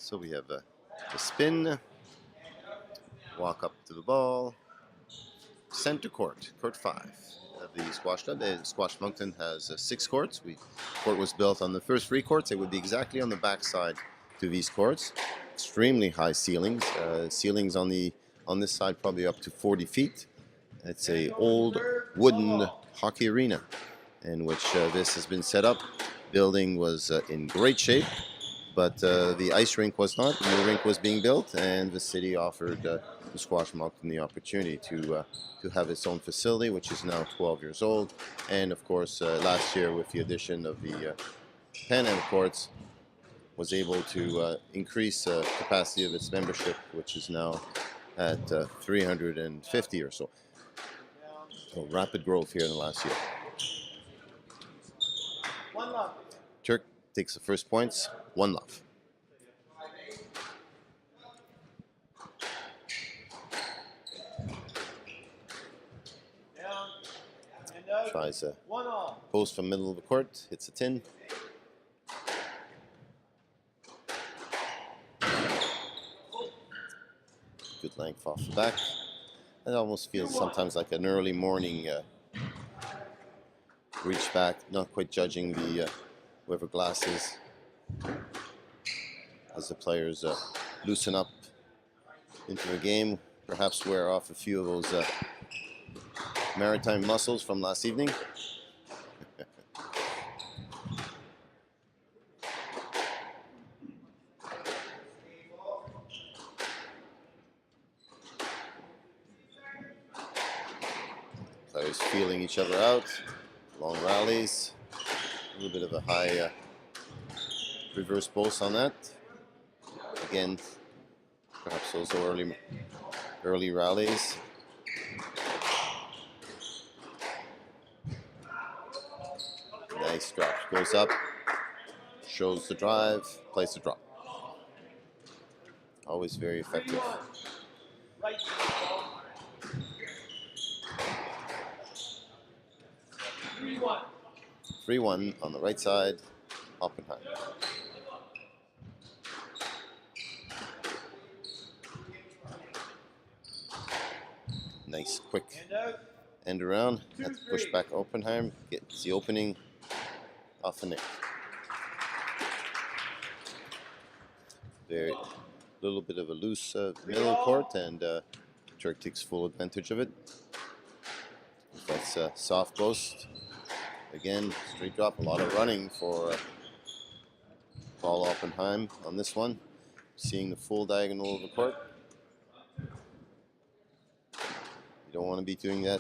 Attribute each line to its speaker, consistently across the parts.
Speaker 1: So we have a spin, walk up to the ball, center court, court 5 of the Squash Club. The Squash Moncton has 6 courts. Court was built on the first 3 courts. It would be exactly on the backside to these courts. Extremely high ceilings. Ceilings on this side probably up to 40 feet. It's a old wooden hockey arena in which this has been set up. Building was in great shape, but the ice rink was not. The new rink was being built, and the city offered the Squash Mountain the opportunity to have its own facility, which is now 12 years old. And of course, last year with the addition of the Pan Am courts, was able to increase capacity of its membership, which is now at 350 or so. So rapid growth here in the last year. Turk takes the first points, 1-0. Tries a post from middle of the court, hits a tin. Good length off the back. It almost feels sometimes like an early morning reach back, not quite judging the whoever glasses as the players loosen up into the game, perhaps wear off a few of those maritime muscles from last evening. Players feeling each other out, long rallies, a little bit of a high reverse post on that. Again, perhaps those early rallies. Nice drop, goes up, shows the drive, plays the drop. Always very effective. 3-1 on the right side, Oppenheim. Nice quick end around. Had to push back Oppenheim, gets the opening off the net. Very little bit of a loose middle court, and Turk takes full advantage of it. That's a soft post. Again, straight drop, a lot of running for Paul Oppenheim on this one. Seeing the full diagonal of the court. You don't want to be doing that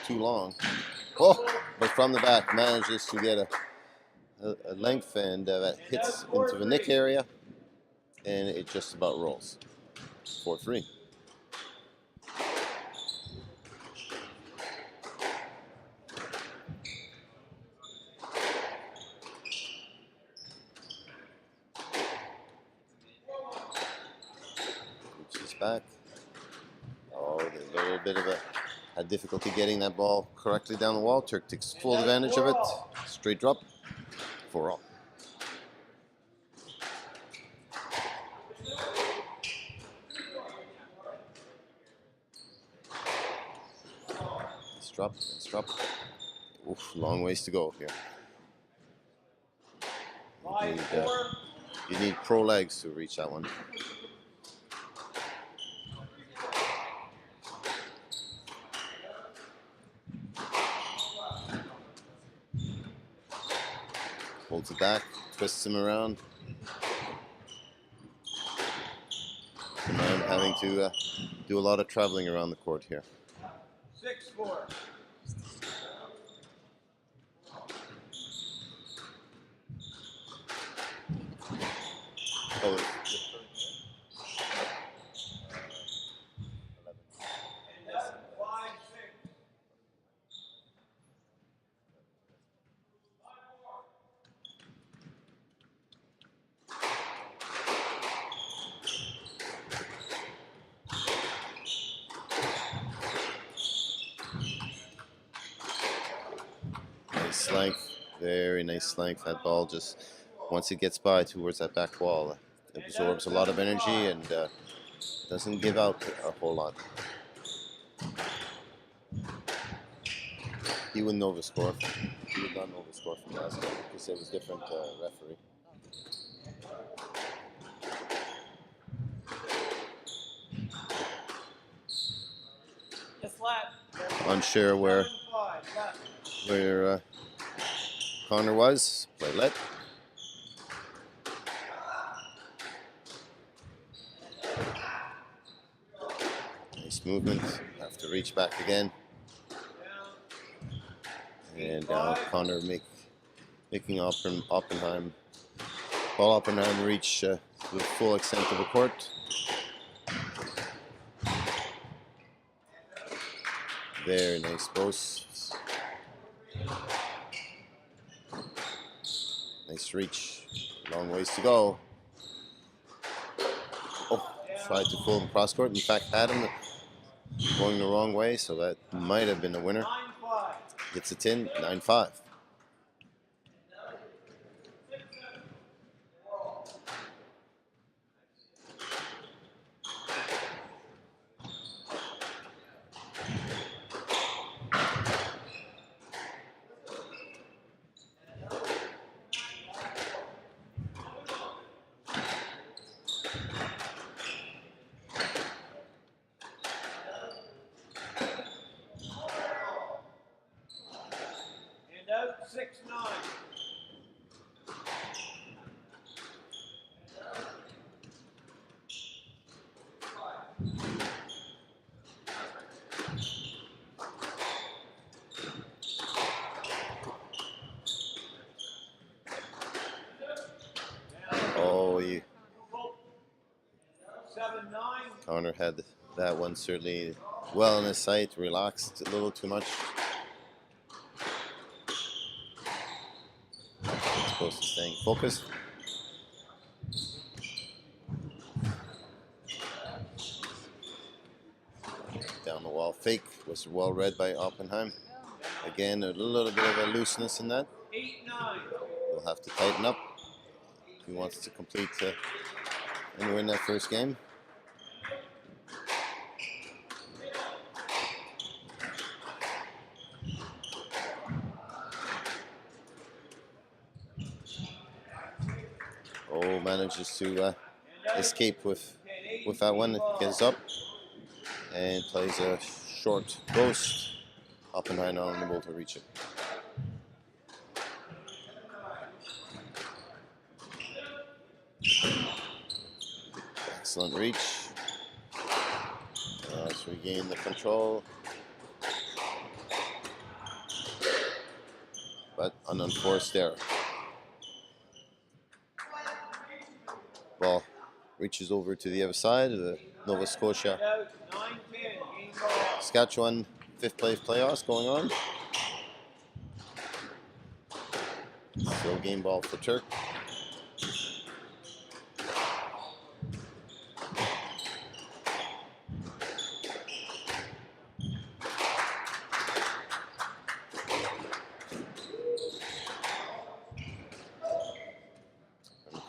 Speaker 1: too long. Oh, but from the back, manages to get a length, and that hits into the nick area, and it just about rolls. 4-3. Back. Oh, a little bit of a difficulty getting that ball correctly down the wall. Turk takes full advantage of it. Straight drop, 4-all. Nice drop, nice drop. Oof, long ways to go here. You need pro legs to reach that one. Holds it back, twists him around. The man having to do a lot of traveling around the court here.
Speaker 2: 6-4.
Speaker 1: Oh, length, very nice length. That ball just, once it gets by towards that back wall, absorbs a lot of energy and doesn't give out a whole lot. He wouldn't know the score. He would not know the score from last game because it was different referee. Unsure where Connor was. Play let. Nice movement. Have to reach back again. And now Connor making Oppenheim. Paul Oppenheim reach the full extent of the court. Very nice post. Nice reach. Long ways to go. Oh, tried to pull him cross court. In fact, had him going the wrong way, so that might have been a winner. Gets it in, 9-5.
Speaker 2: And out 6-9.
Speaker 1: Oh,
Speaker 2: 7-9.
Speaker 1: Connor had that one certainly well in his sight, relaxed a little too much. Supposed to staying focused. Down the wall fake was well read by Oppenheim. Again, a little bit of a looseness in that.
Speaker 2: 8-9.
Speaker 1: We'll have to tighten up if he wants to complete and win that first game. Oh, manages to escape with that one. Gets up and plays a short post. Oppenheim unable to reach it. Excellent reach. Let's regain the control. But an unforced error. Ball reaches over to the other side of the Nova Scotia. Saskatchewan fifth place playoffs going on. Still game ball for Turk.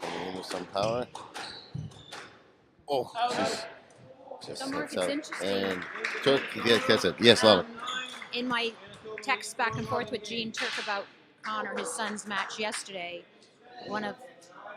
Speaker 1: Coming in with some power. Oh, just
Speaker 3: So, Mark,
Speaker 1: hits
Speaker 3: it's
Speaker 1: out.
Speaker 3: interesting.
Speaker 1: And Turk gets it. Yes, Lala.
Speaker 3: In my text back and forth with Gene Turk about Connor, his son's match yesterday, one of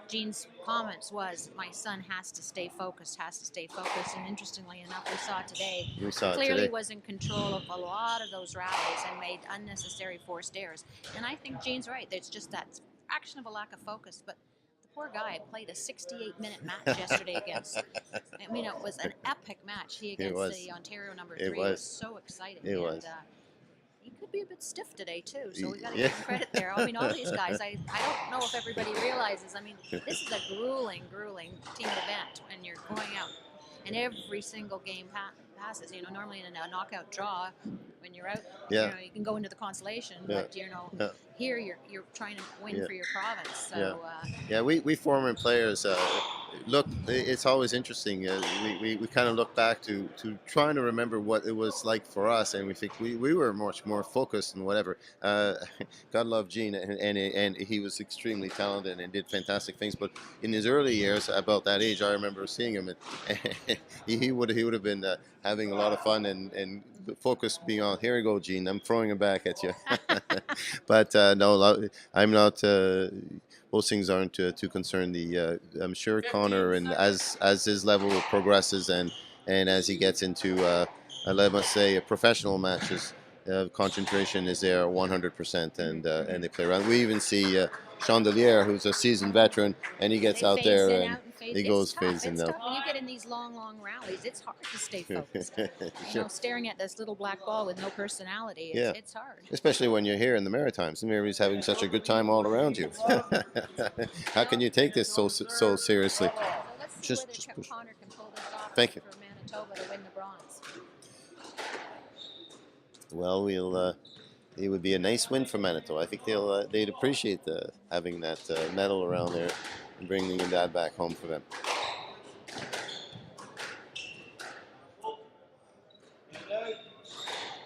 Speaker 3: Gene's comments was, "My son has to stay focused, has to stay focused." And interestingly enough, we saw today,
Speaker 1: We saw it
Speaker 3: clearly
Speaker 1: today.
Speaker 3: was in control of a lot of those rallies and made unnecessary forced errors. And I think Gene's right. There's just that fraction of a lack of focus. But the poor guy played a 68-minute match yesterday against. I mean, it was an epic match. He against
Speaker 1: was.
Speaker 3: the Ontario number
Speaker 1: It
Speaker 3: 3
Speaker 1: was.
Speaker 3: was so exciting.
Speaker 1: It was.
Speaker 3: He could be a bit stiff today too, so we got to
Speaker 1: Yeah.
Speaker 3: give him credit there. I mean, all these guys, I don't know if everybody realizes. I mean, this is a grueling team event, and you're going out, and every single game passes. You know, normally in a knockout draw, when you're out,
Speaker 1: Yeah.
Speaker 3: you know, you can go into the consolation,
Speaker 1: Yeah.
Speaker 3: but you know,
Speaker 1: Yeah.
Speaker 3: here you're trying to win
Speaker 1: Yeah.
Speaker 3: for your province. So
Speaker 1: Yeah, we former players look, it's always interesting. We kind of look back to trying to remember what it was like for us, and we think we were much more focused and whatever. God love Gene, and he was extremely talented and did fantastic things. But in his early years, about that age, I remember seeing him, and he would have been having a lot of fun and the focus being on, here you go, Gene, I'm throwing it back at you. But no, I'm not. Those things aren't too concerned. I'm sure Connor, and as his level progresses and as he gets into let us say professional matches, concentration is there 100%, and they play around. We even see Chandelier, who's a seasoned veteran, and he gets out there and he goes fades in
Speaker 3: It's
Speaker 1: and
Speaker 3: tough
Speaker 1: out.
Speaker 3: when you get in these long rallies. It's hard to stay focused. You know, staring at this little black ball with no personality.
Speaker 1: Yeah.
Speaker 3: It's hard.
Speaker 1: Especially when you're here in the Maritimes, and everybody's having such a good time all around you. How can you take this so seriously?
Speaker 3: So let's see
Speaker 1: Just
Speaker 3: whether
Speaker 1: push.
Speaker 3: Connor can pull this off
Speaker 1: Thank you.
Speaker 3: for Manitoba to win the bronze.
Speaker 1: Well, it would be a nice win for Manitoba. I think they'd appreciate having that medal around there and bringing that back home for them.
Speaker 2: And out.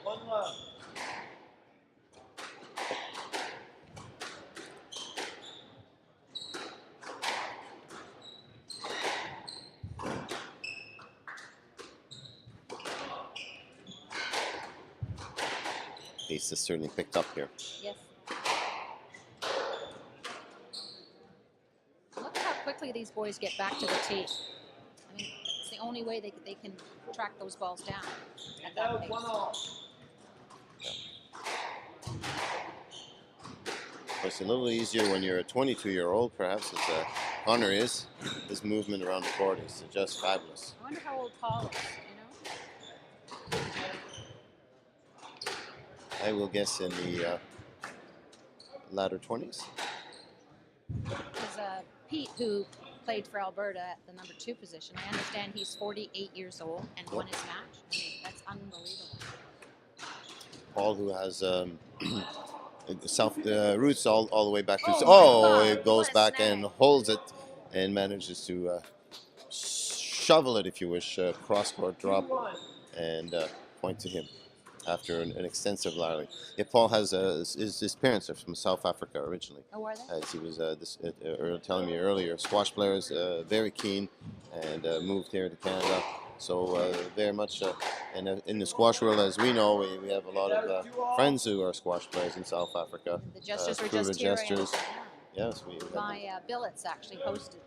Speaker 2: 1 love.
Speaker 1: Pace has certainly picked up here.
Speaker 3: Yes. Look how quickly these boys get back to the tee. I mean, it's the only way they can track those balls down at
Speaker 2: And
Speaker 3: that
Speaker 2: out.
Speaker 3: pace.
Speaker 2: 1 all.
Speaker 1: It's a little easier when you're a 22-year-old, perhaps, as Connor is. His movement around the court is just fabulous.
Speaker 3: I wonder how old Paul is, you know?
Speaker 1: I will guess in the latter 20s.
Speaker 3: Because Pete, who played for Alberta at the number 2 position, I understand he's 48 years old and won his match. I mean, that's unbelievable.
Speaker 1: Paul, who has South roots all the way back to.
Speaker 3: Oh,
Speaker 1: It goes
Speaker 3: what a
Speaker 1: back
Speaker 3: snag.
Speaker 1: and holds it and manages to shovel it, if you wish, cross court drop
Speaker 2: 2-1.
Speaker 1: and point to him after an extensive rally. Yeah, Paul has his parents are from South Africa originally.
Speaker 3: Oh, are they?
Speaker 1: As he was telling me earlier, squash players, very keen, and moved here to Canada. So very much, and in the squash world, as we know, we have a lot of friends who are squash players in South Africa.
Speaker 3: The Jesters were
Speaker 1: Proven
Speaker 3: just here.
Speaker 1: Jesters.
Speaker 3: Yeah.
Speaker 1: Yes, we have
Speaker 3: My billets actually hosted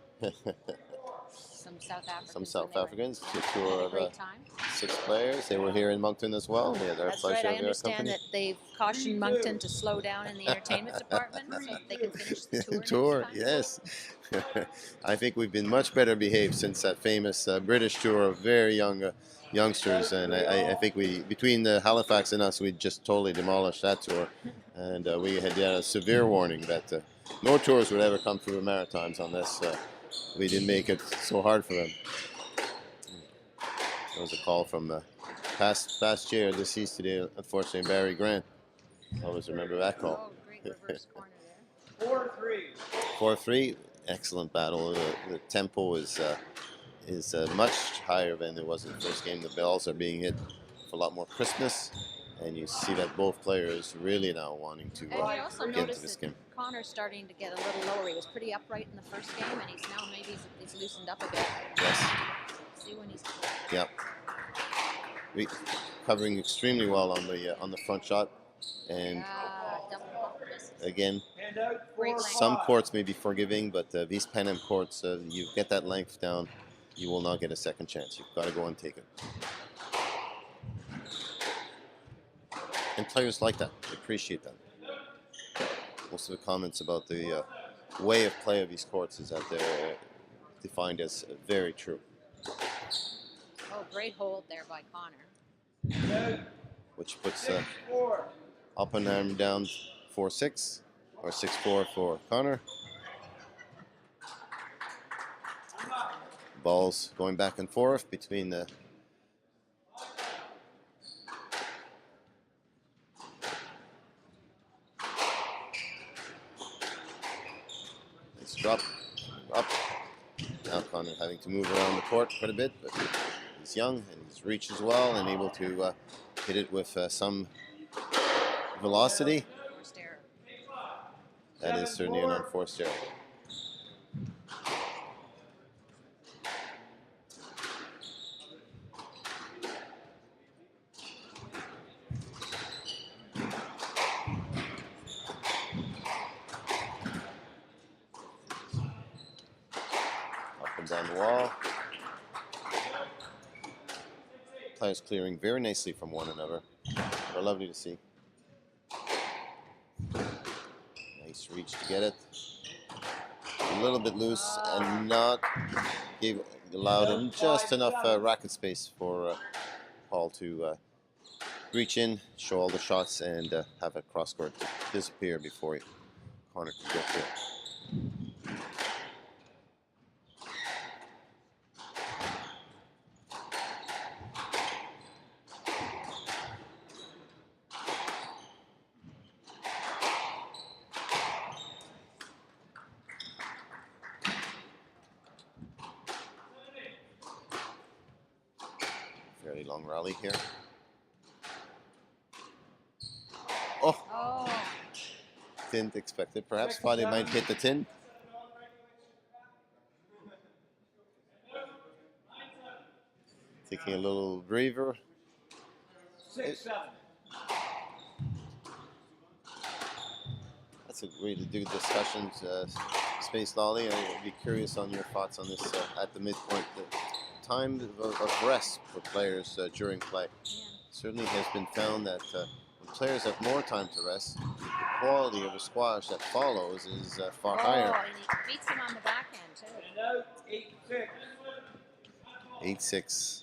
Speaker 3: some South Africans.
Speaker 1: some South
Speaker 3: when they were-
Speaker 1: Africans to
Speaker 3: yeah,
Speaker 1: a
Speaker 3: had
Speaker 1: tour
Speaker 3: a
Speaker 1: of
Speaker 3: great time.
Speaker 1: 6 players. They were here in Moncton as well. We had our
Speaker 3: That's
Speaker 1: pleasure
Speaker 3: right. I
Speaker 1: of their
Speaker 3: understand
Speaker 1: company.
Speaker 3: that they've cautioned Moncton to slow down in the entertainment department so that they can finish the tour.
Speaker 1: Tour,
Speaker 3: next time.
Speaker 1: yes. I think we've been much better behaved since that famous British tour of very young youngsters, and I think we, between the Halifax and us, we just totally demolished that tour, and we had a severe warning that no tours would ever come through the Maritimes unless we didn't make it so hard for them. That was a call from the past chair, deceased today, unfortunately, Barry Grant. I always remember that call.
Speaker 3: Oh, great reverse corner there.
Speaker 2: 4-3.
Speaker 1: 4-3, excellent battle. The tempo is much higher than it was in the first game. The bells are being hit with a lot more crispness, and you see that both players really now wanting to
Speaker 3: And you also
Speaker 1: get into
Speaker 3: noticed
Speaker 1: this
Speaker 3: that
Speaker 1: game.
Speaker 3: Connor's starting to get a little lower. He was pretty upright in the first game, and he's now maybe he's loosened up a bit.
Speaker 1: Yes,
Speaker 3: See when he's
Speaker 1: yeah. Covering extremely well on the front shot, and
Speaker 3: double bump misses.
Speaker 1: again,
Speaker 2: And out.
Speaker 3: Great
Speaker 2: 4-5.
Speaker 3: length.
Speaker 1: some courts may be forgiving, but these Pan Am courts, you get that length down, you will not get a second chance. You've got to go and take it. And players like that. They appreciate that. Most of the comments about the way of play of these courts is that they're defined as very true.
Speaker 3: Oh, great hold there by Connor.
Speaker 2: And out.
Speaker 1: Which puts
Speaker 2: 6-4.
Speaker 1: Oppenheim down 4-6, or 6-4 for Connor. Balls going back and forth between the drop, up, Now Connor having to move around the court quite a bit, but he's young and he's reach as well and able to hit it with some velocity.
Speaker 3: Forced error.
Speaker 1: That is certainly an unforced error. Up and down the wall. Players clearing very nicely from one another. They're lovely to see. Nice reach to get it. A little bit loose and not allowed him just enough racket space for Paul to reach in, show all the shots, and have a cross court disappear before Connor could get to it. Fairly long rally here. Oh,
Speaker 3: Oh,
Speaker 1: didn't expect it. Perhaps thought he might hit the tin. Taking a little breather.
Speaker 2: 6-7.
Speaker 1: That's a way to do discussions. Space Lolly, I'd be curious on your thoughts on this at the midpoint. The time of rest for players during play.
Speaker 3: yeah.
Speaker 1: Certainly has been found that when players have more time to rest, the quality of the squash that follows is far higher.
Speaker 3: Oh, and he beats him on the back end, too.
Speaker 2: And out, 8-6.
Speaker 1: 8-6.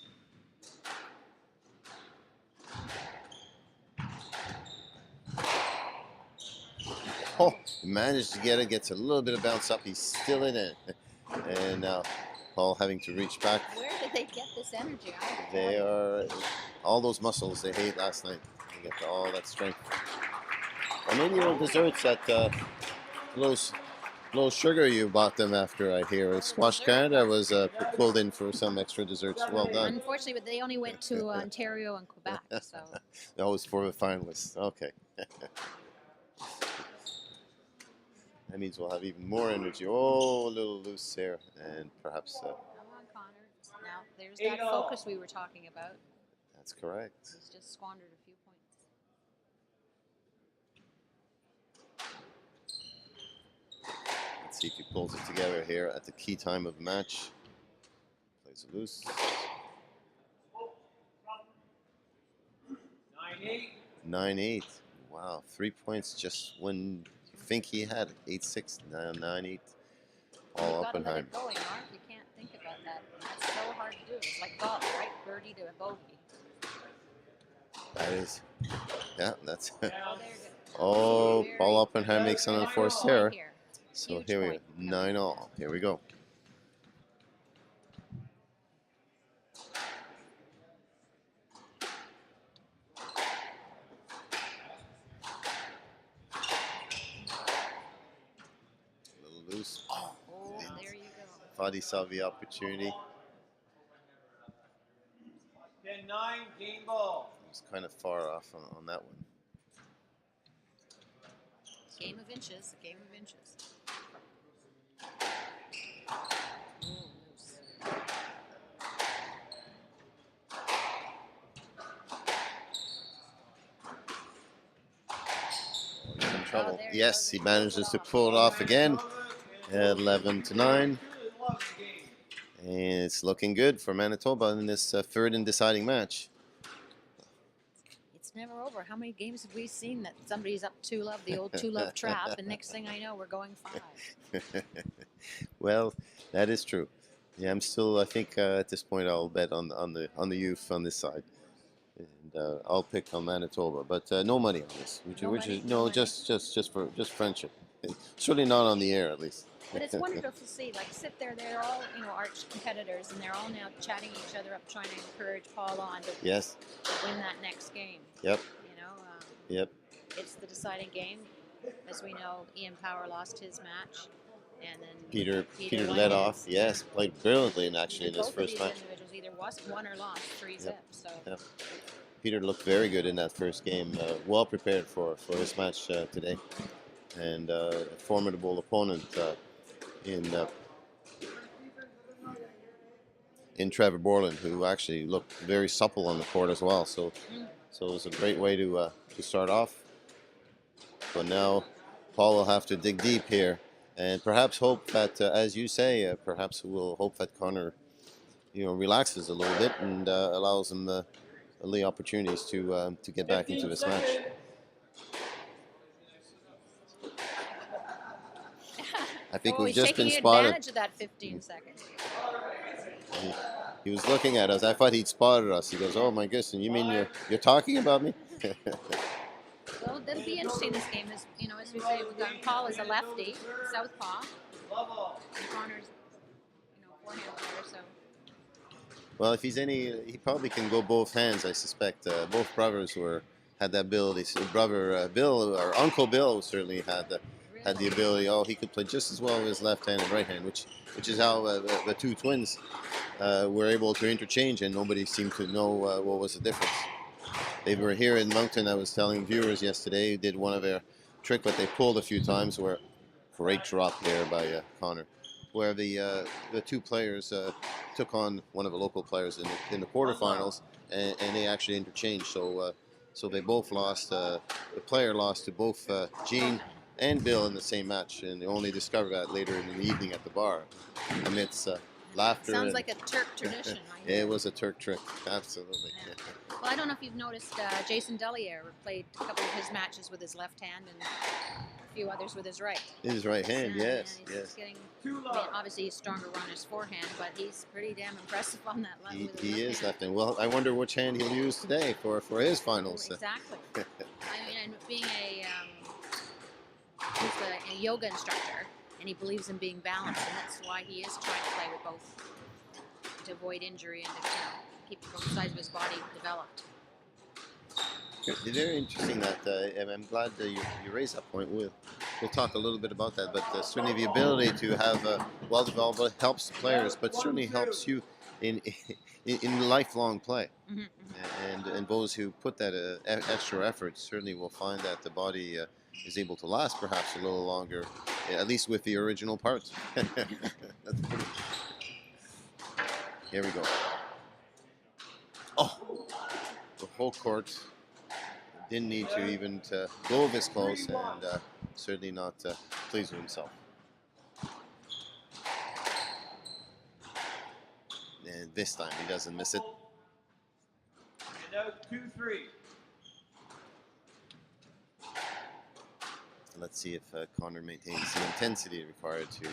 Speaker 1: Oh, he managed to get it, gets a little bit of bounce up. He's still in it. And now Paul having to reach back.
Speaker 3: Where did they get this energy?
Speaker 1: They are all those muscles they ate last night. They get all that strength. And maybe little desserts at low sugar you bought them after, I hear. Squash Canada was pulled in for some extra desserts. Well done.
Speaker 3: Unfortunately, but they only went to Ontario and Quebec, so.
Speaker 1: That was for the finalists. Okay. That means we'll have even more energy. Oh, a little loose there. And perhaps
Speaker 3: Come on, Connor. Now, there's that focus we were talking about.
Speaker 1: that's correct.
Speaker 3: He's just squandered a few points.
Speaker 1: Let's see if he pulls it together here at the key time of the match. Plays it loose.
Speaker 2: 9-8.
Speaker 1: 9-8. Wow, 3 points just when you think he had it. 8-6, now 9-8. All
Speaker 3: You've got to let
Speaker 1: Oppenheim.
Speaker 3: it go, Mark. You can't think about that. That's so hard to do. It's like golf, right? Birdie to a bogey.
Speaker 1: That is, yeah, that's.
Speaker 3: Oh, there you go.
Speaker 1: Oh,
Speaker 3: Very
Speaker 1: Paul Oppenheim makes an
Speaker 3: good
Speaker 1: unforced
Speaker 3: point
Speaker 1: error.
Speaker 3: here.
Speaker 1: So
Speaker 3: Huge
Speaker 1: here we go,
Speaker 3: point.
Speaker 1: 9-all. Here we go. A little loose. Oh,
Speaker 3: Oh, there you go.
Speaker 1: thought he saw the opportunity.
Speaker 2: 10-9, game ball.
Speaker 1: He was kind of far off on that one.
Speaker 3: Game of inches. Game of inches. Oh, loose.
Speaker 1: He's in trouble.
Speaker 3: there you
Speaker 1: Yes,
Speaker 3: go.
Speaker 1: he manages to pull it off again. 11-9. And it's looking good for Manitoba in this third and deciding match.
Speaker 3: It's never over. How many games have we seen that somebody's up 2-love, the old 2-love trap, and next thing I know, we're going 5.
Speaker 1: Well, that is true. Yeah, I'm still. I think at this point I'll bet on the youth on this side, and I'll pick on Manitoba, but no money on this.
Speaker 3: No
Speaker 1: Which
Speaker 3: money?
Speaker 1: is
Speaker 3: No money.
Speaker 1: just friendship. Certainly not on the air, at least.
Speaker 3: But it's wonderful to see, like, sit there, they're all, arch competitors, and they're all now chatting each other up, trying to encourage Paul on to
Speaker 1: Yes.
Speaker 3: win that next game.
Speaker 1: Yep.
Speaker 3: It's the deciding game. As we know, Ian Power lost his match. And then
Speaker 1: Peter
Speaker 3: won
Speaker 1: led
Speaker 3: his.
Speaker 1: off. Yes, played brilliantly in actually
Speaker 3: And
Speaker 1: in his
Speaker 3: both of
Speaker 1: first
Speaker 3: these
Speaker 1: match.
Speaker 3: individuals either won or lost 3
Speaker 1: Yep.
Speaker 3: zips. So
Speaker 1: Yep. Peter looked very good in that first game. Well prepared for his match today, and a formidable opponent in Trevor Borland, who actually looked very supple on the court as well. So it was a great way to start off. But now Paul will have to dig deep here, and perhaps hope that, as you say, perhaps we'll hope that Connor, relaxes a little bit and allows him the opportunities to get back into this match. I think we've
Speaker 3: he's
Speaker 1: just
Speaker 3: taking
Speaker 1: been spotted.
Speaker 3: advantage of that 15 seconds.
Speaker 1: He was looking at us. I thought he'd spotted us. He goes, "Oh my goodness! You mean you're talking about me?"
Speaker 3: Well, that'll be interesting this game. As as we say, we've got Paul is a lefty, southpaw, and Connor's forehand player. So
Speaker 1: Well, if he's any, he probably can go both hands. I suspect both brothers had that ability. So brother Bill or Uncle Bill certainly had the ability. Oh, he could play just as well with his left hand and right hand, which is how the two twins were able to interchange, and nobody seemed to know what was the difference. They were here in Moncton. I was telling viewers yesterday, did one of their trick that they pulled a few times, where great drop there by Connor, where the two players took on one of the local players in the quarterfinals, and they actually interchanged. So they both lost. The player lost to both Gene and Bill in the same match, and they only discovered that later in the evening at the bar, amidst laughter.
Speaker 3: Sounds like a Turk tradition.
Speaker 1: It was a Turk trick, absolutely.
Speaker 3: Yeah. Well, I don't know if you've noticed, Jason Delier played a couple of his matches with his left hand and a few others with his right.
Speaker 1: His right hand, yes,
Speaker 3: He's
Speaker 1: yes.
Speaker 3: getting, obviously he's stronger on his forehand, but he's pretty damn impressive on that left.
Speaker 1: He is left hand. Well, I wonder which hand he'll use today for his finals.
Speaker 3: Exactly. I mean, and being he's a yoga instructor, and he believes in being balanced, and that's why he is trying to play with both to avoid injury and to keep both sides of his body developed.
Speaker 1: It's very interesting that, and I'm glad that you raised that point. We'll talk a little bit about that, but certainly the ability to have well developed helps the players, but certainly helps you in lifelong play. And those who put that extra effort certainly will find that the body is able to last perhaps a little longer, at least with the original parts. That's pretty. Here we go. Oh, the whole court didn't need to even to go this close, and certainly not pleased with himself. And this time he doesn't miss it.
Speaker 2: And now 2-3.
Speaker 1: Let's see if Connor maintains the intensity required to.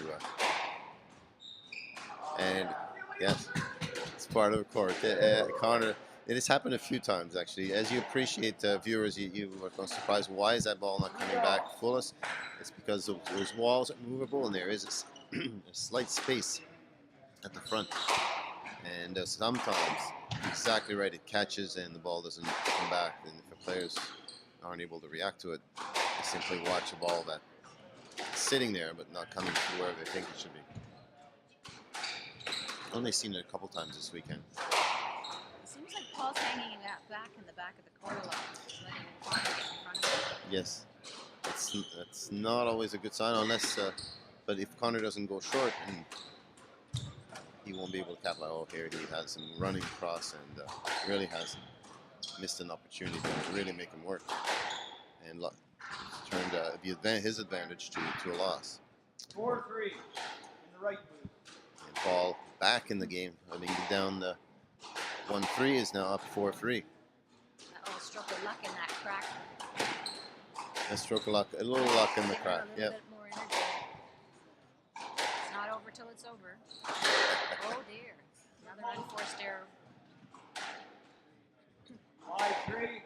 Speaker 1: And yes, it's part of the court. Connor, it has happened a few times actually. As you appreciate viewers, you are surprised why is that ball not coming back fullest? It's because those walls are movable and there is a slight space at the front. And sometimes, exactly right, it catches and the ball doesn't come back. And if the players aren't able to react to it, they simply watch a ball that's sitting there but not coming to where they think it should be. Only seen it a couple times this weekend.
Speaker 3: It seems like Paul's hanging back in the back of the court a lot, letting Connor get in front of him.
Speaker 1: Yes, that's not always a good sign unless, but if Connor doesn't go short, he won't be able to capitalize. Oh, here he has him running across and really has missed an opportunity to really make him work, and turned his advantage to a loss.
Speaker 2: 4-3 in the right boot.
Speaker 1: And Paul back in the game. I mean, down the 1-3 is now up 4-3.
Speaker 3: That little stroke of luck in that crack.
Speaker 1: A stroke of luck, a little luck in the crack.
Speaker 3: A little bit more energy. It's not over till it's over. Oh dear. Another unforced error.
Speaker 2: 5-3.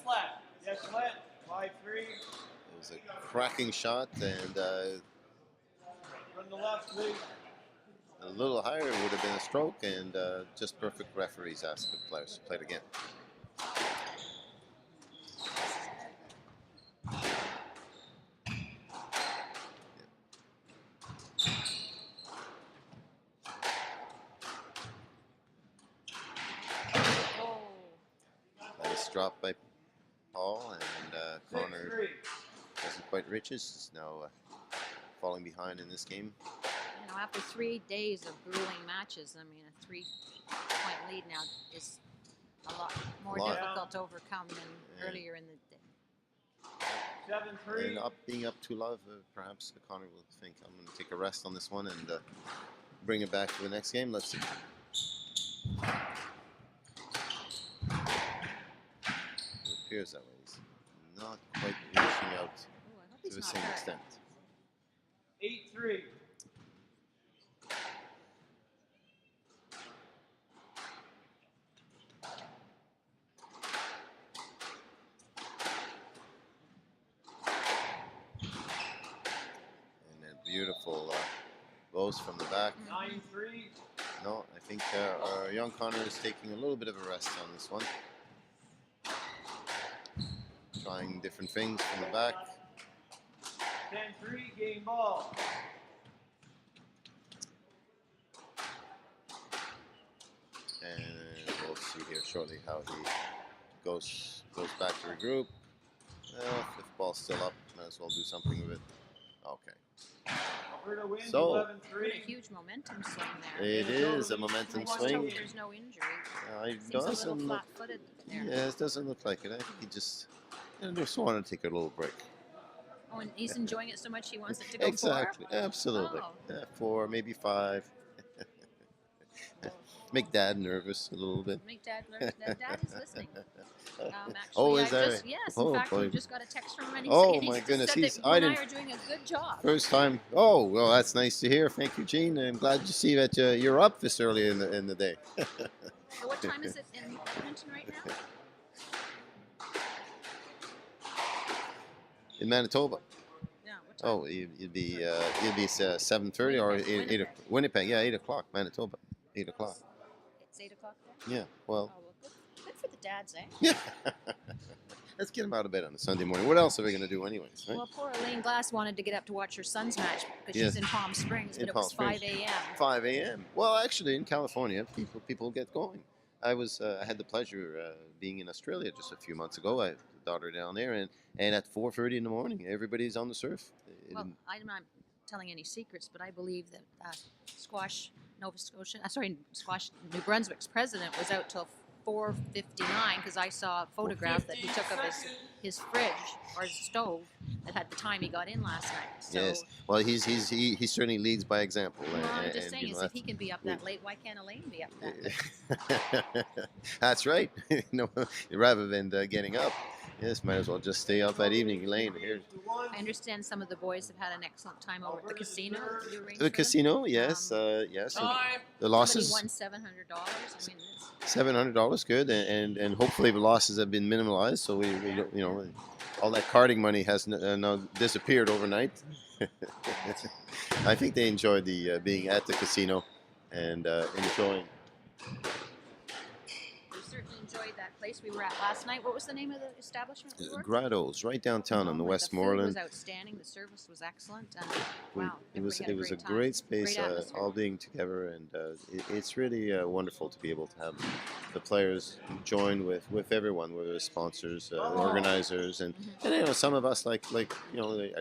Speaker 2: Flat. Yes, flat. 5-3.
Speaker 1: It was a cracking shot, and
Speaker 2: From the left, please.
Speaker 1: a little higher would have been a stroke, and just perfect referees asked the players to play it again. drop by Paul, and Connor
Speaker 2: 6-3.
Speaker 1: doesn't quite reach us. He's now falling behind in this game.
Speaker 3: You know, after 3 days of grueling matches, I mean, a 3-point lead now is a lot more
Speaker 1: A lot.
Speaker 3: difficult to overcome than
Speaker 1: Yeah.
Speaker 3: earlier in the day.
Speaker 2: 7-3.
Speaker 1: And being up too low, perhaps Connor will think, I'm going to take a rest on this one and bring it back to the next game. Let's see. It appears that way. He's not quite reaching out
Speaker 3: Ooh, I hope
Speaker 1: to
Speaker 3: he's
Speaker 1: the
Speaker 3: not
Speaker 1: same
Speaker 3: hurt.
Speaker 1: extent.
Speaker 2: 8-3.
Speaker 1: And then beautiful goes from the back.
Speaker 2: 9-3.
Speaker 1: No, I think our young Connor is taking a little bit of a rest on this one. Trying different things from the back.
Speaker 2: 10-3. Game ball.
Speaker 1: And we'll see here shortly how he goes back to regroup. If the ball's still up, might as well do something with it. Okay.
Speaker 2: Alberta wins
Speaker 1: So-
Speaker 3: What a
Speaker 2: 11-3.
Speaker 3: huge momentum swing there.
Speaker 1: It is a momentum
Speaker 3: Let's
Speaker 1: swing.
Speaker 3: hope there's no injury.
Speaker 1: It
Speaker 3: Seems a little
Speaker 1: doesn't look.
Speaker 3: flat-footed there.
Speaker 1: Yeah, it doesn't look like it. I think he just wanted to take a little break.
Speaker 3: Oh, and he's enjoying it so much he wants it to go
Speaker 1: Exactly. Absolutely.
Speaker 3: Oh.
Speaker 1: Yeah, 4, maybe 5. Make Dad nervous a little bit.
Speaker 3: Make Dad nervous. Dad is listening. Actually,
Speaker 1: Oh, is
Speaker 3: I've
Speaker 1: that
Speaker 3: just,
Speaker 1: right?
Speaker 3: yes,
Speaker 1: Oh,
Speaker 3: in fact,
Speaker 1: boy.
Speaker 3: we just got a text from him and
Speaker 1: Oh,
Speaker 3: he
Speaker 1: my
Speaker 3: just
Speaker 1: goodness,
Speaker 3: said
Speaker 1: he's-
Speaker 3: that you
Speaker 1: I
Speaker 3: and I
Speaker 1: didn't-
Speaker 3: are doing a good job.
Speaker 1: First time. Oh, well, that's nice to hear. Thank you, Gene. I'm glad to see that you're up this early in the day.
Speaker 3: So what time is it in Edmonton right now?
Speaker 1: In Manitoba.
Speaker 3: Yeah, what time?
Speaker 1: Oh, you'd be 7:30 or
Speaker 3: Winnipeg,
Speaker 1: 8
Speaker 3: Winnipeg.
Speaker 1: Winnipeg. Yeah, 8 o'clock. Manitoba, 8 o'clock.
Speaker 3: It's 8 o'clock there?
Speaker 1: Yeah. Well,
Speaker 3: Oh, well, good for the dads, eh?
Speaker 1: yeah. Let's get him out of bed on a Sunday morning. What else are we gonna do, anyways? Right?
Speaker 3: Well, poor Elaine Glass wanted to get up to watch her son's match because
Speaker 1: Yes.
Speaker 3: she's in Palm Springs,
Speaker 1: In
Speaker 3: but it
Speaker 1: Palm
Speaker 3: was 5
Speaker 1: Springs.
Speaker 3: a.m.
Speaker 1: 5 a.m. Well, actually, in California, people get going. I had the pleasure being in Australia just a few months ago. I have a daughter down there, and at 4:30 in the morning, everybody's on the surf.
Speaker 3: Well, I'm not telling any secrets, but I believe that squash New Brunswick's president was out till 4:59 because I saw a photograph that he took of his fridge or his stove that had the time he got in last night. So,
Speaker 1: Yes. Well, he certainly leads by example.
Speaker 3: well, I'm just
Speaker 1: and,
Speaker 3: saying,
Speaker 1: you know,
Speaker 3: is if he can be up that late, why can't Elaine be up that late?
Speaker 1: That's right. Rather than getting up, yes, might as well just stay up that evening. Elaine, here.
Speaker 3: I understand some of the boys have had an excellent time over at the casino. That you arranged
Speaker 1: The
Speaker 3: for them.
Speaker 1: casino, yes, yes. and
Speaker 2: Time.
Speaker 1: The
Speaker 3: Somebody
Speaker 1: losses,
Speaker 3: won $700. I mean, it's,
Speaker 1: $700, good, and hopefully the losses have been minimalized. So we don't, all that carding money has now disappeared overnight. I think they enjoyed the being at the casino and enjoying.
Speaker 3: we certainly enjoyed that place we were at last night. What was the name of the establishment we were?
Speaker 1: Grottos, right downtown on the
Speaker 3: Oh, the
Speaker 1: Westmoreland.
Speaker 3: food was outstanding. The service was excellent. And
Speaker 1: We-
Speaker 3: wow,
Speaker 1: it was
Speaker 3: everybody had
Speaker 1: a
Speaker 3: time.
Speaker 1: great space,
Speaker 3: Great atmosphere.
Speaker 1: all being together, and it's really wonderful to be able to have the players join with everyone, whether it's sponsors, the organizers, and some of us like I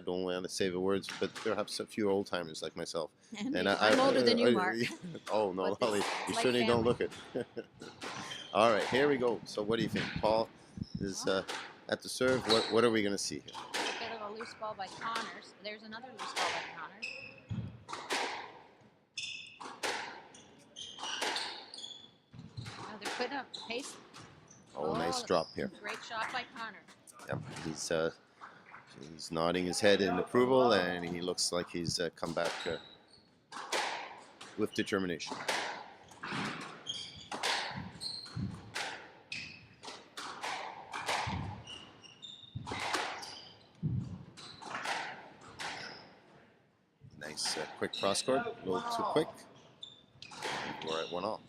Speaker 1: don't want to say the words, but perhaps a few old timers like myself. And
Speaker 3: I'm older than you, Mark.
Speaker 1: Oh no,
Speaker 3: But
Speaker 1: Holly,
Speaker 3: it's
Speaker 1: you
Speaker 3: like
Speaker 1: certainly don't
Speaker 3: family.
Speaker 1: look it. All right, here we go. So what do you think? Paul is at the serve. What are we going to see here?
Speaker 3: A bit of a loose ball by Connors. There's another loose ball by Connors. Now they're putting up pace.
Speaker 1: Oh, nice drop here.
Speaker 3: Great shot by Connor.
Speaker 1: Yep, he's nodding his head in approval, and he looks like he's come back with determination. Nice quick cross court, a little too quick. We're at 1-all.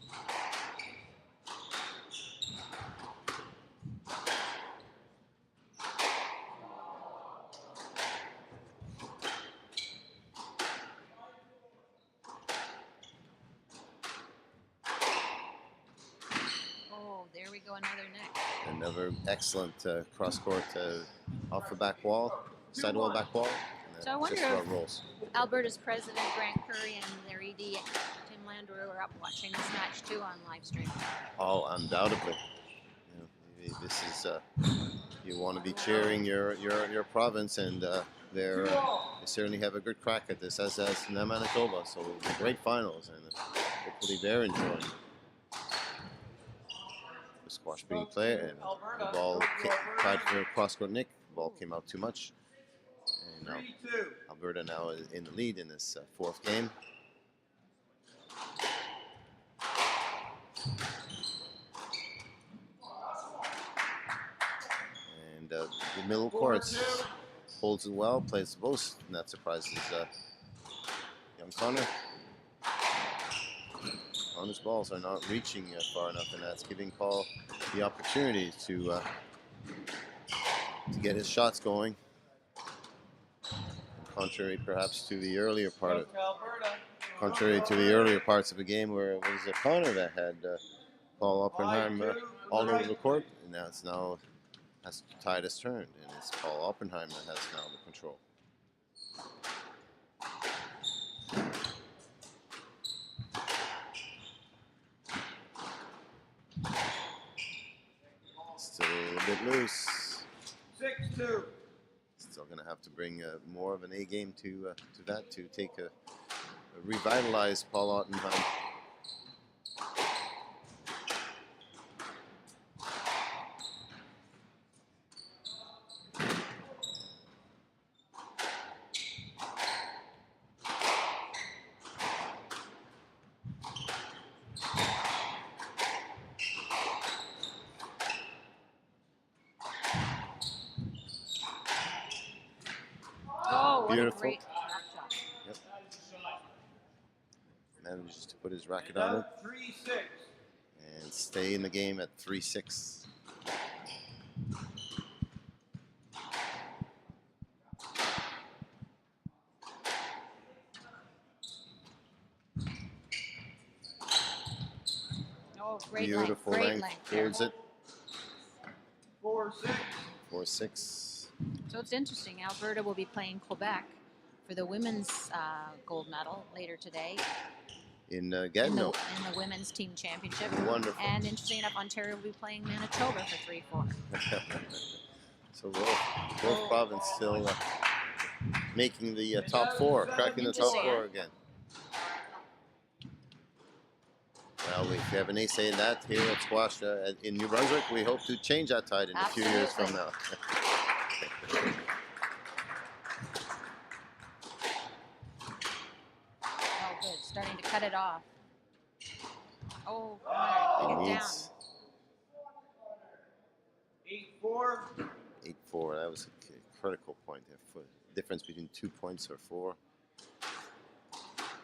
Speaker 3: Oh, there we go, another net.
Speaker 1: Another excellent cross court off the back wall, sidewall back wall. And
Speaker 3: So I wonder
Speaker 1: just about
Speaker 3: if
Speaker 1: rolls.
Speaker 3: Alberta's president, Grant Curry, and their ED, Tim Landry, were up watching this match too on live stream.
Speaker 1: Oh, undoubtedly. Maybe this is you want to be cheering your province, and they certainly have a good crack at this, as Manitoba. So great finals, and hopefully they're enjoying the squash being played, and the ball tied for cross court Nick. The ball came out too much, and now Alberta now is in the lead in this fourth game. The middle courts holds it well, plays the post, and that surprises young Connor. Connor's balls are not reaching far enough, and that's giving Paul the opportunity to get his shots going. Contrary, perhaps, to the earlier parts of the game, where it was Connor that had Paul Oppenheim all over the court, and now has the tide has turned, and it's Paul Oppenheim that has now the control. Still a little bit loose.
Speaker 2: 6-2.
Speaker 1: Still going to have to bring more of an A game to that to take a revitalized Paul Oppenheim. Beautiful.
Speaker 3: Great shot.
Speaker 1: Yep. Manages to put his racket on it
Speaker 2: 3-6.
Speaker 1: and stay in the game at 3-6.
Speaker 3: Oh, great
Speaker 1: Beautiful
Speaker 3: length.
Speaker 1: length. Holds it.
Speaker 2: 4-6.
Speaker 1: 4-6.
Speaker 3: So it's interesting. Alberta will be playing Quebec for the women's gold medal later today
Speaker 1: In
Speaker 3: in the
Speaker 1: Gatineau.
Speaker 3: women's team championship.
Speaker 1: Wonderful.
Speaker 3: And interesting enough, Ontario will be playing Manitoba for 3-4.
Speaker 1: So both provinces still making the top four, cracking the top four again. Well, we have an ace in that here at squash in New Brunswick. We hope to change that tide in a few years from now.
Speaker 3: Oh, good. Starting to cut it off. Oh, Connor, get it down.
Speaker 2: 8-4.
Speaker 1: 8-4. That was a critical point there. For difference between 2 points or 4.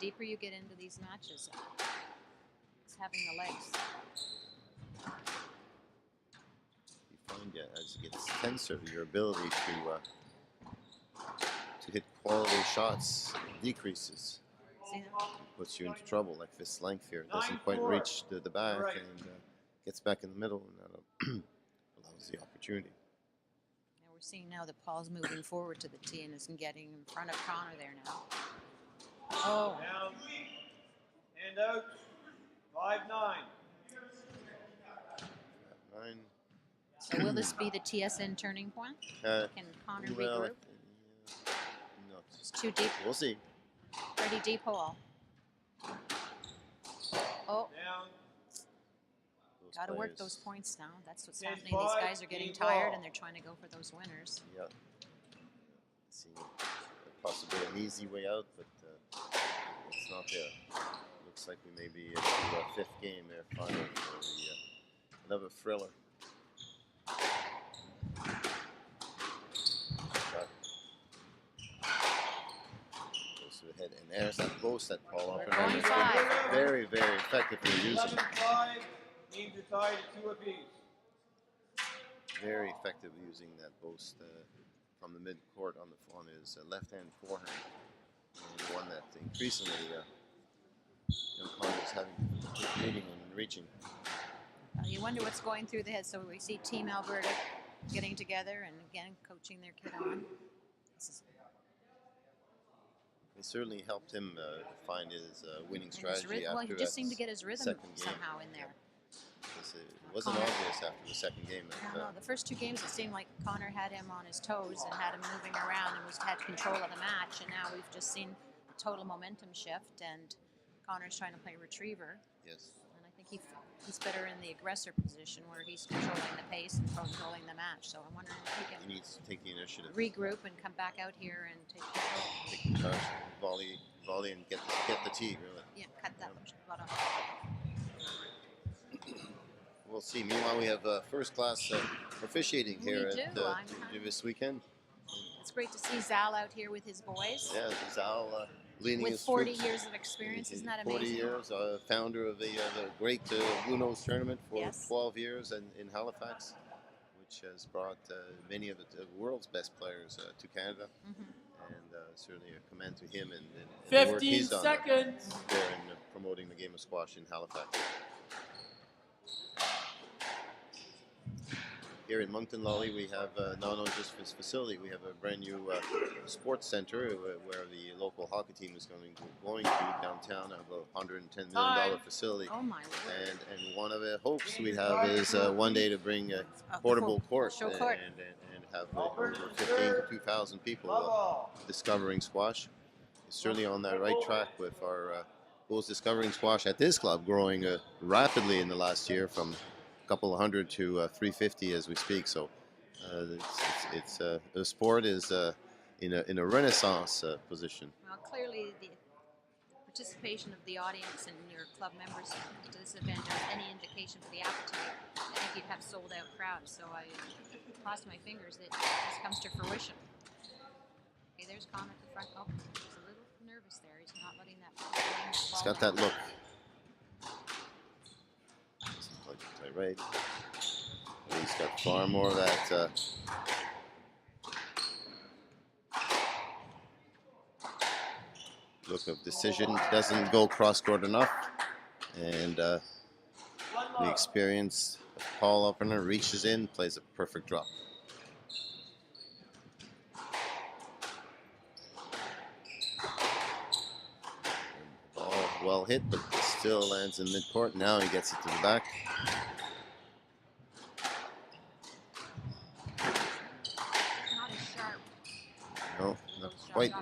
Speaker 3: Deeper you get into these matches, it's having the legs.
Speaker 1: You find as it gets tenser, your ability to hit quality shots decreases.
Speaker 3: See that?
Speaker 1: Puts you into trouble, like this length here. It doesn't quite reach the back and gets back in the middle, and that allows the opportunity.
Speaker 3: And we're seeing now that Paul's moving forward to the tee and is getting in front of Connor there now. Oh.
Speaker 2: Down. Hand out. 5-9.
Speaker 1: 9.
Speaker 3: So will this be the TSN turning point? Can Connor regroup?
Speaker 1: No,
Speaker 3: It's too deep.
Speaker 1: we'll see.
Speaker 3: Pretty deep hole. Oh,
Speaker 2: Down.
Speaker 3: got to work
Speaker 1: players-
Speaker 3: those points now. That's what's
Speaker 2: 10-5,
Speaker 3: happening. These guys are getting
Speaker 2: game
Speaker 3: tired
Speaker 2: ball.
Speaker 3: and they're trying to go for those winners.
Speaker 1: Yeah. See, possibly an easy way out, but it's not there. Looks like we may be into the 5th game there, final for another thriller. Shot. Goes to the head, and there's that post that Paul Oppenheim
Speaker 3: going
Speaker 1: has
Speaker 3: five.
Speaker 1: been very, very effectively using.
Speaker 2: 11-5. Games are tied at 2 apiece.
Speaker 1: Very effective using that post from the mid-court on his left-hand forehand. And one that increasingly young Connor is having reading and reaching.
Speaker 3: You wonder what's going through the head. So we see Team Alberta getting together and again coaching their kid on. This is
Speaker 1: It certainly helped him find his winning
Speaker 3: and his
Speaker 1: strategy
Speaker 3: rhythm.
Speaker 1: after
Speaker 3: Well, he just seemed to get his rhythm
Speaker 1: second game.
Speaker 3: somehow in there.
Speaker 1: Because it wasn't
Speaker 3: Connor.
Speaker 1: obvious after the second game.
Speaker 3: I don't know. The first 2 games, it seemed like Connor had him on his toes and had him moving around and had control of the match. And now we've just seen a total momentum shift, and Connor's trying to play retriever.
Speaker 1: Yes.
Speaker 3: And I think he's better in the aggressor position where he's controlling the pace and controlling the match. So I'm wondering if he
Speaker 1: He
Speaker 3: can
Speaker 1: needs to take the initiative.
Speaker 3: regroup and come back out here and take control.
Speaker 1: Take the charge, volley, and get the tee, really.
Speaker 3: Yeah, cut that butt off.
Speaker 1: We'll see. Meanwhile, we have first-class officiating here
Speaker 3: We
Speaker 1: at
Speaker 3: do.
Speaker 1: this weekend.
Speaker 3: It's great to see Zal out here with his boys.
Speaker 1: Yeah, Zal leading
Speaker 3: With
Speaker 1: his
Speaker 3: 40
Speaker 1: troops.
Speaker 3: years of experience, isn't that
Speaker 1: 40
Speaker 3: amazing?
Speaker 1: years, founder of the great Blue Nose tournament for
Speaker 3: Yes.
Speaker 1: 12 years in Halifax, which has brought many of the world's best players to Canada. And certainly a commend to him and the work
Speaker 4: 15
Speaker 1: he's done
Speaker 4: seconds.
Speaker 1: there in promoting the game of squash in Halifax. Here in Moncton, Lolly, we have not only just this facility, we have a brand new sports center where the local hockey team is going to downtown, a $110 million facility.
Speaker 3: Oh my word.
Speaker 1: And one of the hopes we have is one day to bring a portable court,
Speaker 3: show court.
Speaker 1: and have over 15 to 2,000 people discovering squash. It's certainly on that right track with our those discovering squash at this club growing rapidly in the last year from a couple of hundred to 350 as we speak. So the sport is in a renaissance position.
Speaker 3: Well, clearly the participation of the audience and your club members to this event is any indication for the appetite. I think you'd have sold-out crowds. So I cross my fingers that this comes to fruition. Okay, there's Connor at the front. Oh, he's a little nervous there. He's not letting that ball.
Speaker 1: He's got that look. Right. He's got far more of that look of decision. Doesn't go cross court enough, and the experience of Paul Oppenheim reaches in, plays a perfect drop. Ball well hit, but still lands in midcourt. Now he gets it to the back.
Speaker 3: Not as sharp.
Speaker 1: No, not quite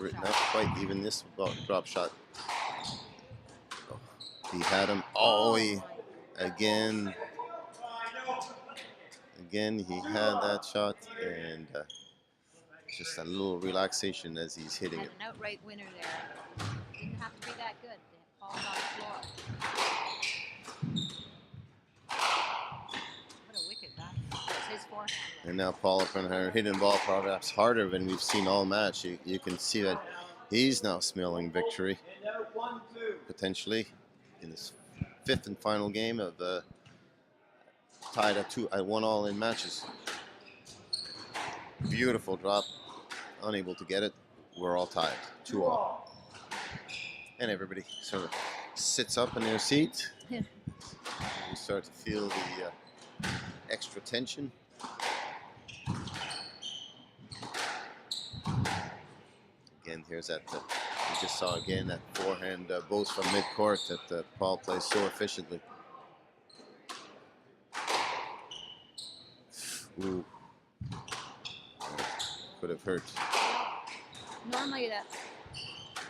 Speaker 1: even this drop shot. Oh, he had him. Oh, again, he had that shot, and just a little relaxation as he's hitting
Speaker 3: Had
Speaker 1: it.
Speaker 3: an outright winner there. Didn't have to be that good. The ball's on the floor. What a wicked that. That's his forehand.
Speaker 1: And now Paul Oppenheim hitting ball perhaps harder than we've seen all match. You can see that he's now smelling victory, potentially, in this fifth and final game of tied at 1-1 in matches. Beautiful drop, unable to get it. We're all tied, 2-2. And everybody sort of sits up in their seat.
Speaker 3: Yeah.
Speaker 1: You start to feel the extra tension. Again, here's that. We just saw again that forehand boast from midcourt that Paul plays so efficiently. Ooh, could have hurt.
Speaker 3: Normally that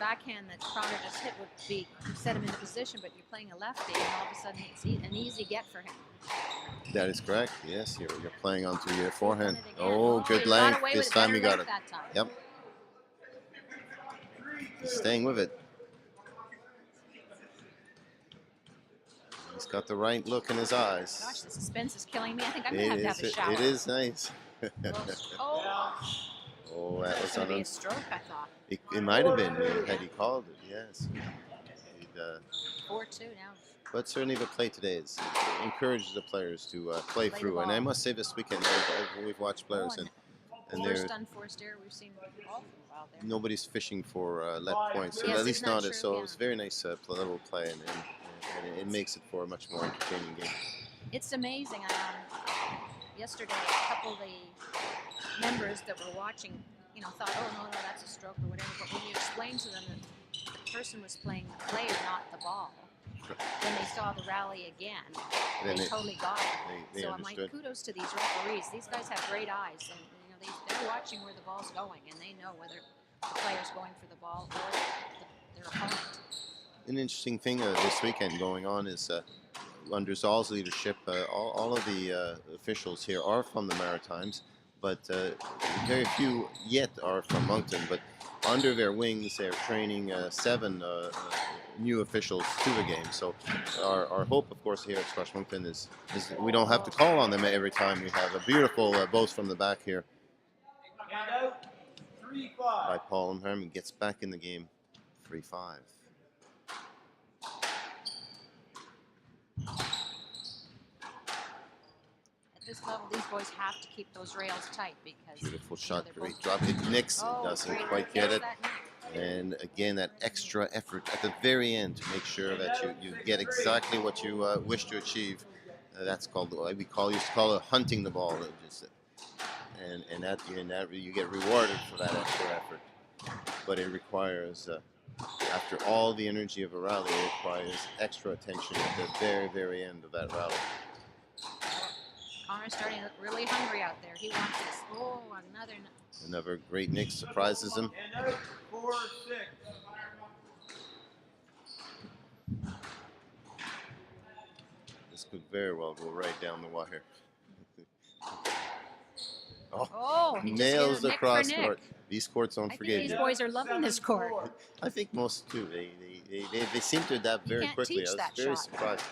Speaker 3: backhand that Connor just hit would be set him into position, but you're playing a lefty, and all of a sudden it's an easy get for him.
Speaker 1: That is correct. Yes, you're playing onto your forehand.
Speaker 3: Done it again.
Speaker 1: Oh, good
Speaker 3: he got
Speaker 1: length.
Speaker 3: away
Speaker 1: This
Speaker 3: with
Speaker 1: time he
Speaker 3: better
Speaker 1: got it.
Speaker 3: length that time.
Speaker 1: Yep. He's staying with it. He's got the right look in his eyes.
Speaker 3: Gosh, the suspense is killing me. I think I'm going to have a shower.
Speaker 1: It is nice.
Speaker 3: Oh,
Speaker 1: Oh, that
Speaker 3: that was
Speaker 1: was
Speaker 3: going to be
Speaker 1: on
Speaker 3: a
Speaker 1: him.
Speaker 3: stroke, I thought.
Speaker 1: It might have been had he called it, yes. He'd,
Speaker 3: 4-2 now.
Speaker 1: but certainly the play today is encourages the players to play
Speaker 3: Play the
Speaker 1: through. And I
Speaker 3: ball.
Speaker 1: must say this weekend, we've watched players and
Speaker 3: First
Speaker 1: they're
Speaker 3: unforced error we've seen all for a while there.
Speaker 1: nobody's fishing for let points,
Speaker 3: Yes,
Speaker 1: at least
Speaker 3: isn't that
Speaker 1: not.
Speaker 3: true?
Speaker 1: So
Speaker 3: Yeah.
Speaker 1: it's very nice little play, and it makes it for a much more entertaining game.
Speaker 3: It's amazing. Yesterday, a couple of the members that were watching, thought, oh, no, that's a stroke or whatever. But when you explain to them that the person was playing the player, not the ball, when they saw the rally again, they totally got it.
Speaker 1: They
Speaker 3: so
Speaker 1: understood.
Speaker 3: I'm like, kudos to these referees. These guys have great eyes, and they're watching where the ball's going, and they know whether the player's going for the ball or their opponent.
Speaker 1: An interesting thing this weekend going on is under Zoll's leadership, all of the officials here are from the Maritimes, but very few yet are from Moncton. But under their wings, they're training 7 new officials to the game. So our hope, of course, here at Squash Moncton is we don't have to call on them every time. We have a beautiful boast from the back here
Speaker 2: And out, 3-5.
Speaker 1: by Paul Oppenheim, and gets back in the game, 3-5.
Speaker 3: At this level, these boys have to keep those rails tight because
Speaker 1: Beautiful shot,
Speaker 3: they're
Speaker 1: great
Speaker 3: both-
Speaker 1: drop. It nicks,
Speaker 3: Oh,
Speaker 1: doesn't
Speaker 3: great.
Speaker 1: quite get
Speaker 3: Gets
Speaker 1: it.
Speaker 3: that nick.
Speaker 1: And again, that extra effort at the very end to make sure that you get exactly what you wish to achieve. That's called, we used to call it hunting the ball. And that you get rewarded for that extra effort. But it requires, after all the energy of a rally, it requires extra attention at the very, very end of that rally.
Speaker 3: Connor's starting to look really hungry out there. He wants this. Oh,
Speaker 1: Another great nick surprises him.
Speaker 2: And out, 4-6.
Speaker 1: This could very well go right down the wire.
Speaker 3: Oh, he just
Speaker 1: Nails
Speaker 3: hit a
Speaker 1: the
Speaker 3: nick for
Speaker 1: cross
Speaker 3: nick.
Speaker 1: court. These courts don't
Speaker 3: I think
Speaker 1: forgive
Speaker 3: these
Speaker 1: you.
Speaker 3: boys are loving this court.
Speaker 1: I think most do. They seem to adapt very
Speaker 3: can't
Speaker 1: quickly.
Speaker 3: teach
Speaker 1: I was
Speaker 3: that
Speaker 1: very
Speaker 3: shot.
Speaker 1: surprised.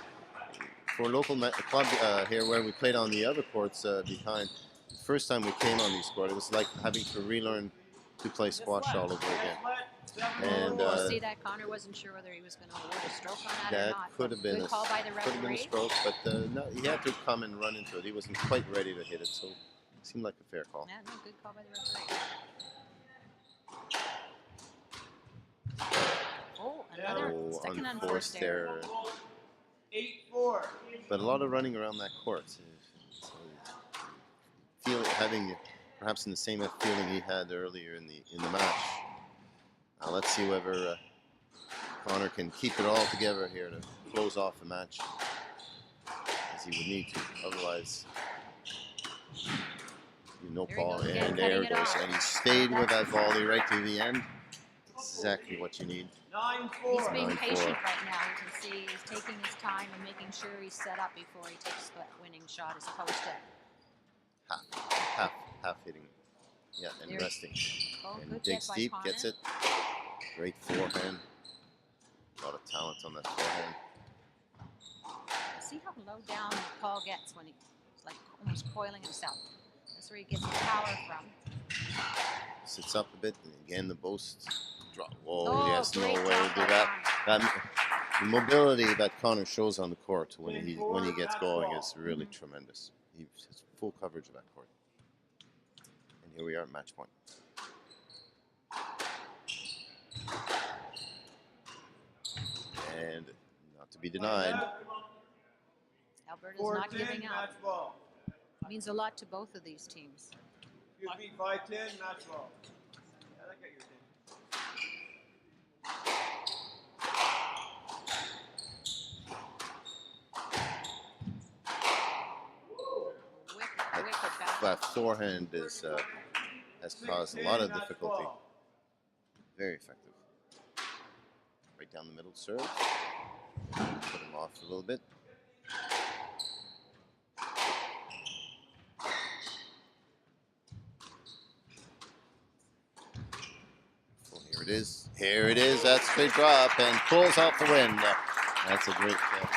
Speaker 1: For a local club here where we played on the other courts behind, the first time we came on these courts, it was like having to relearn to play squash all over again. And
Speaker 3: See that Connor wasn't sure whether he was going to award a stroke on that or
Speaker 1: that
Speaker 3: not.
Speaker 1: could have been
Speaker 3: Good call by the
Speaker 1: could have been a
Speaker 3: referee.
Speaker 1: stroke, but no, he had to come and run into it. He wasn't quite ready to hit it, so it seemed like a fair call.
Speaker 3: Yeah, no, good call by the referee. Oh, another second unforced error.
Speaker 2: 8-4.
Speaker 1: But a lot of running around that court. Having perhaps in the same feeling he had earlier in the match. Now let's see whether Connor can keep it all together here to close off the match, as he would need to. Otherwise, Paul,
Speaker 3: There he goes again,
Speaker 1: and there
Speaker 3: cutting
Speaker 1: it
Speaker 3: it
Speaker 1: goes.
Speaker 3: off.
Speaker 1: And he stayed with that volley right to the end. Exactly what you need.
Speaker 2: 9-4.
Speaker 3: He's being
Speaker 1: 9-4.
Speaker 3: patient right now. You can see he's taking his time and making sure he's set up before he takes the winning shot as opposed to
Speaker 1: Half hitting. Yeah, and
Speaker 3: There.
Speaker 1: resting.
Speaker 3: oh,
Speaker 1: And
Speaker 3: good
Speaker 1: digs
Speaker 3: get by
Speaker 1: deep,
Speaker 3: Connor.
Speaker 1: gets it. Great forehand. A lot of talent on that forehand.
Speaker 3: See how low down Paul gets when he's like almost coiling himself. That's where he gets his power from.
Speaker 1: Sits up a bit, and again the boast drop. Whoa,
Speaker 3: Oh,
Speaker 1: yes, no way
Speaker 3: great
Speaker 1: to
Speaker 3: drop
Speaker 1: do
Speaker 3: by
Speaker 1: that.
Speaker 3: Connor.
Speaker 1: The mobility that Connor shows on the court when he gets going is really tremendous. He has full coverage of that court. And here we are at match point. And not to be denied.
Speaker 3: Alberta's not
Speaker 2: 4-10,
Speaker 3: giving up.
Speaker 2: match ball.
Speaker 3: Means a lot to both of these teams.
Speaker 2: Excuse me, 5-10, match ball. Yeah, I got your thing.
Speaker 3: Wicked back.
Speaker 1: That forehand has caused a lot of difficulty. Very effective. Right down the middle serve. Put him off a little bit. Well, here it is. Here it is. That straight drop and pulls off the win. That's a great ball.